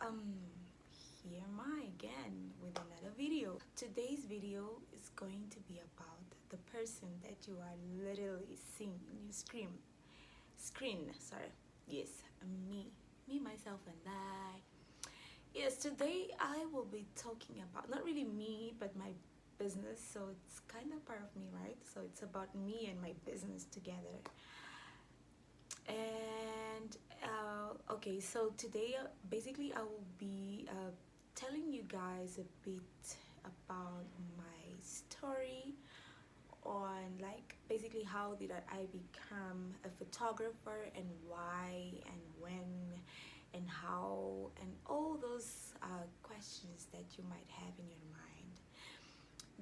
Here am I again with another video. Today's video is going to be about the person that you are literally seeing in your screen. Sorry. Yes, me, myself, and I. Yes, today I will be talking about not really me, but my business. So it's kind of part of me, right? So it's about me and my business together. And okay, so today basically I will be telling you guys a bit about my story on like basically how did I become a photographer and why and when and how and all those questions that you might have in your mind,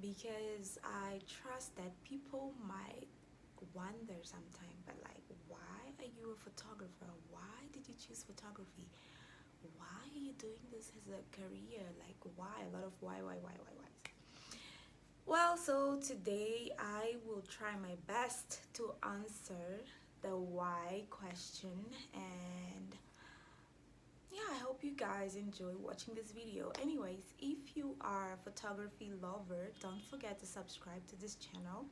because I trust that people might wonder sometimes, but like, why are you a photographer? Why did you choose photography? Why are you doing this as a career? Like, why? A lot of why. Well, so today I will try my best to answer the why question, and yeah, I hope you guys enjoy watching this video. Anyways, if you are a photography lover, don't forget to subscribe to this channel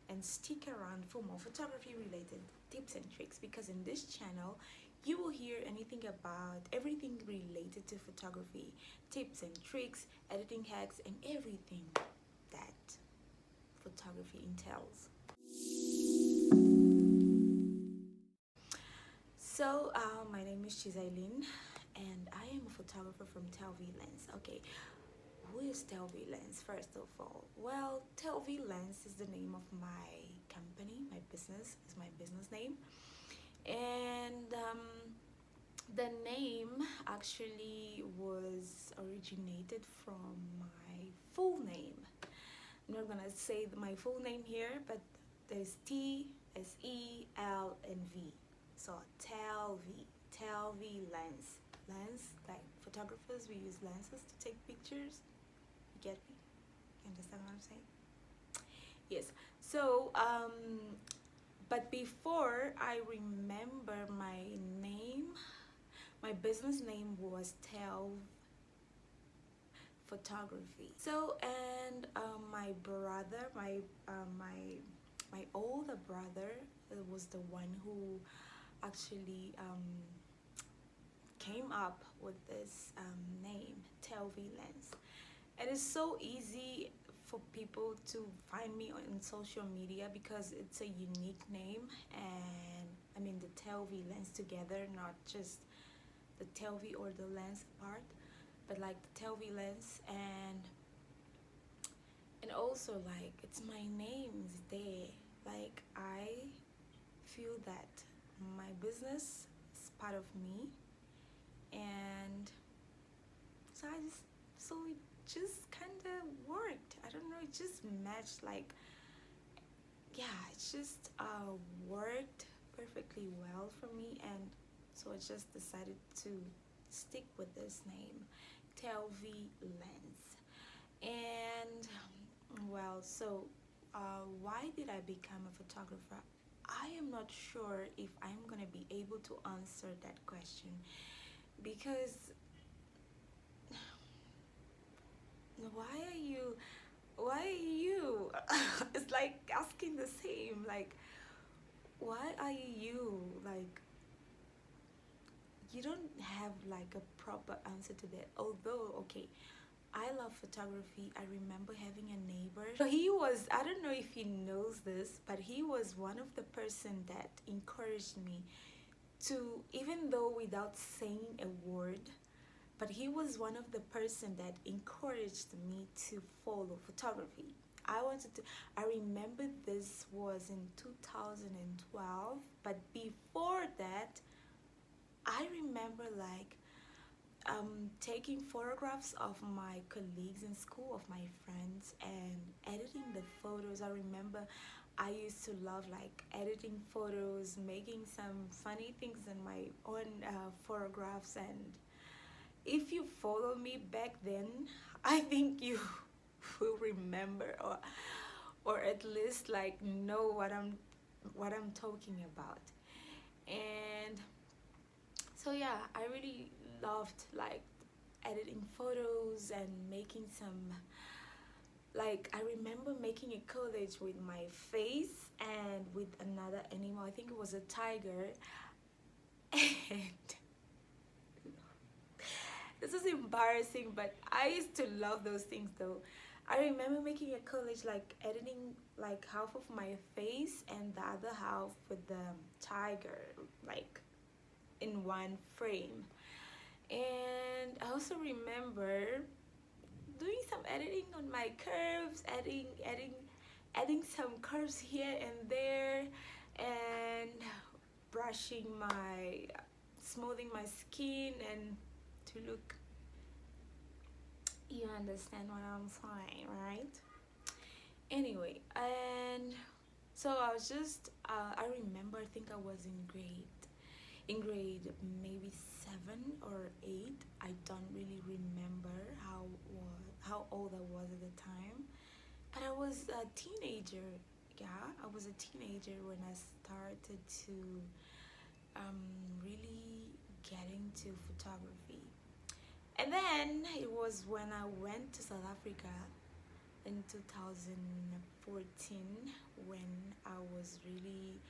and stick around for more photography related tips and tricks, because in this channel you will hear anything about everything related to photography, tips and tricks, editing hacks, and everything that photography entails. So my name is Chizailin and I am a photographer from Freelance. Okay, who is Freelance? First of all, well, Freelance is the name of my company. My business is my business name, and the name actually was originated from my full name. I'm not gonna say my full name here, but there's T, S, E, L, and V. So Telv lens. Lens, like photographers, we use lenses to take pictures. You get me? You understand what I'm saying? Yes. So, but before I remember my name, my business name was Telv Photography. So, and my brother, my older brother was the one who actually came up with this name, Freelance. And it's so easy for people to find me on social media because it's a unique name, and I mean the Freelance together, not just the Telvi or the lens part, but like the Freelance, and also like it's my name is there. Like I feel that my business is part of me, and so it just kind of worked. I don't know, it just matched, like, yeah, it just worked perfectly well for me, and so I just decided to stick with this name, Telvi Lens. And well, so why did I become a photographer? I am not sure if I'm gonna be able to answer that question, because why are you it's like asking the same, like, why are you, like, you don't have like a proper answer to that. Although, okay, I love photography. I remember having a neighbor. So he was, I don't know if he knows this, but he was one of the person that encouraged me to, even though without saying a word, but he was one of the person that encouraged me to follow photography. I remember this was in 2012, but before that, I remember like taking photographs of my colleagues in school, of my friends, and editing the photos. I remember I used to love like editing photos, making some funny things in my own photographs. And if you follow me back then, I think you will remember, or at least like know what I'm talking about. And so yeah, I really loved like editing photos and making some, like, I remember making a collage with my face and with another animal. I think it was a tiger. And this is embarrassing, but I used to love those things though. I remember making a collage, like editing like half of my face and the other half with the tiger, like in one frame. And I also remember doing some editing on my curves, adding some curves here and there, and brushing my, smoothing my skin and to look, you understand what I'm saying, right? Anyway, and so I was just I remember, I think I was in grade maybe 7 or 8. I don't really remember how old I was at the time, but I was a teenager. Yeah, I was a teenager when I started to really get into photography. And then it was when I went to South Africa in 2014 when I was really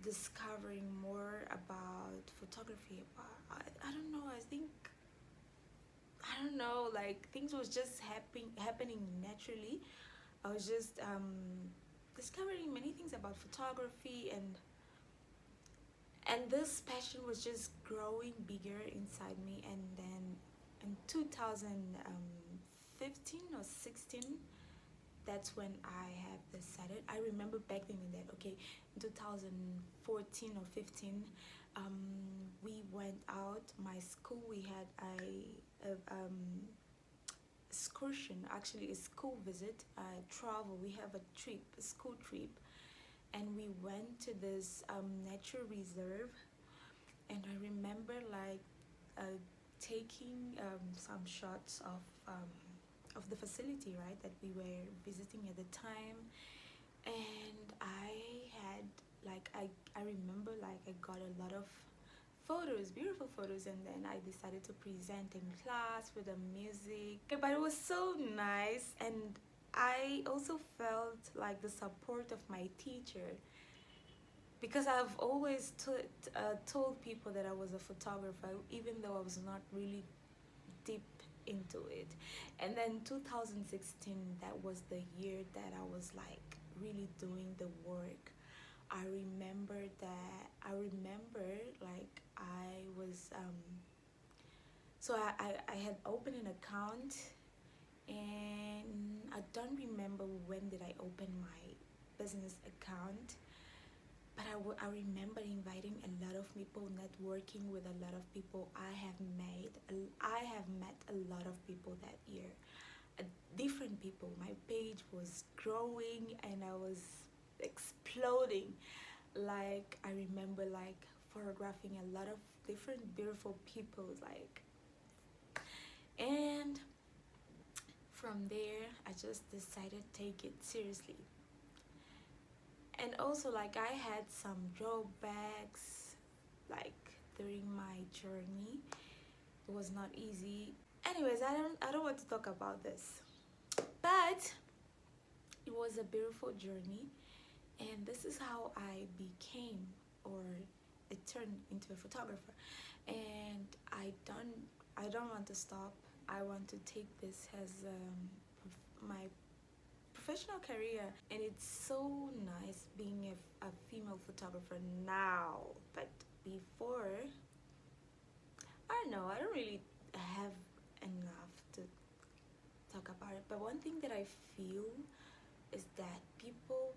discovering more about photography. I don't know, I think, I don't know, like things was just happening naturally. I was just discovering many things about photography, and this passion was just growing bigger inside me. And then in 2015 or 16, that's when I have decided. I remember back then that, okay, in 2014 or 15, we went out. My school, we had a excursion, actually a school visit, travel. We have a trip, a school trip, and we went to this nature reserve. And I remember like taking some shots of the facility, right, that we were visiting at the time. And I had like I remember like I got a lot of photos, beautiful photos, and then I decided to present in class with the music. But it was so nice, and I also felt like the support of my teacher, because I've always told people that I was a photographer, even though I was not really deep into it. And then 2016, that was the year that I was like really doing the work. I remember like I was so I had opened an account, and I don't remember when did I open my business account, but I remember inviting a lot of people, networking with a lot of people. I have met a lot of people that year, different people. My page was growing and I was exploding. Like I remember like photographing a lot of different beautiful people, like, and from there I just decided to take it seriously. And also like I had some drawbacks, like during my journey. It was not easy. Anyways, I don't want to talk about this, but it was a beautiful journey, and this is how I became, or it turned into a photographer. And I don't want to stop. I want to take this as my professional career, and it's so nice being a female photographer now. But before, I don't know, I don't really have enough to talk about it. But one thing that I feel is that people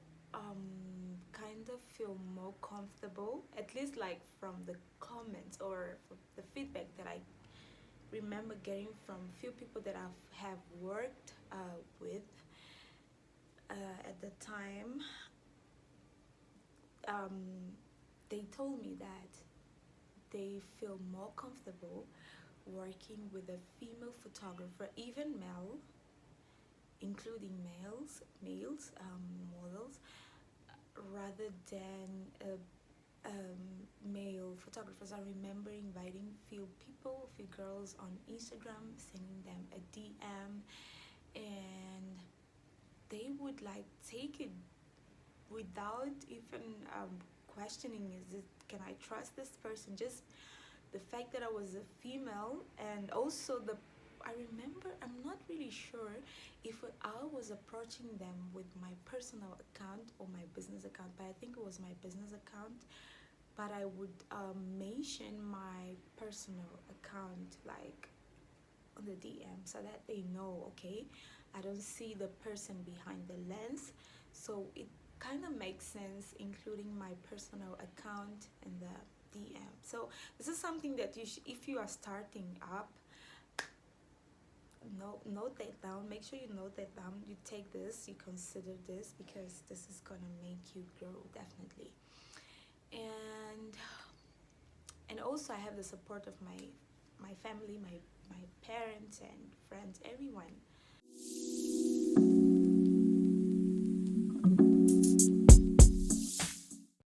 kind of feel more comfortable, at least like from the comments or from the feedback that I remember getting from few people that have worked with at the time. They told me that they feel more comfortable working with a female photographer, even male, including males, models, rather than male photographers. I remember inviting few few girls on Instagram, sending them a DM, and they would like take it without even questioning, is it, can I trust this person? Just the fact that I was a female, and also the, I remember, I'm not really sure if I was approaching them with my personal account or my business account, but I think it was my business account. But I would mention my personal account like on the DM so that they know, okay, I don't see the person behind the lens. So it kind of makes sense including my personal account in the DM. So this is something that if you are starting up, note that down. Make sure you note that down. You take this, you consider this, because this is gonna make you grow, definitely. And also I have the support of my family, my parents and friends, everyone.